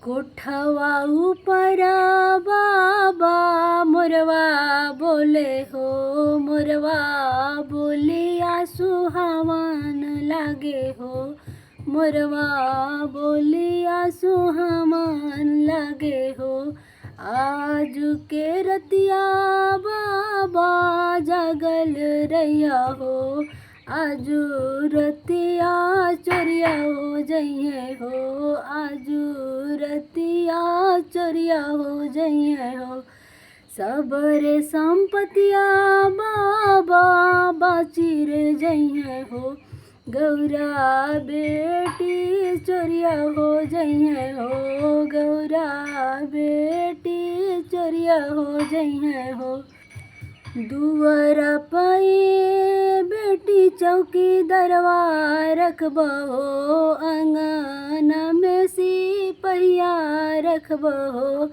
कोठवा ऊपर बाबा मोरवा बोले हो, मोरवा बोलिया सुहावन लागे हो, मोरवा बोलिया सुहावन लागे हो। आज के रतिया बाबा जागल रैया हो, आजू रतिया चोरिया हो जइए हो, आजू रतिया चोरिया हो जइए हो। सबरे संपतिया बाबा बाची रे जइए हो, गौरा बेटी चोरिया हो जइए हो, गौरा बेटी चोरिया हो जइए हो। दुआर पाए बेटी चौकी दरवा रखबो, अंगना में सिपहिया रखबो,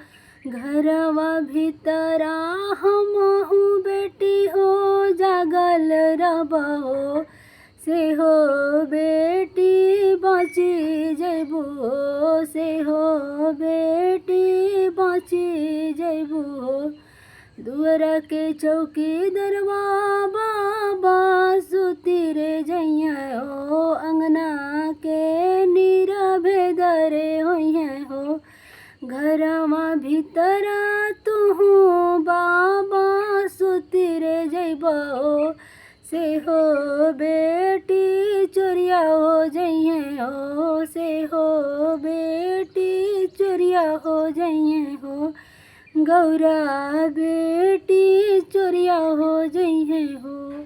घरवा भीतरा हमहू बेटी हो जागल रहबो, से हो बेटी बाँची जइबू, से हो बेटी बाँची जइबू। दुआरा के चौकी दरवा बाबा सुती रे जइया हो, अंगना के नीरवे दरे होइए हो, घरवा भीतरा तुहू बाबा सुती रे जइबो, से हो बेटी चोरिया हो जइए हो, से हो बेटी चोरिया हो जइए हो, गौरा बेटी चोरिया हो जइए हो।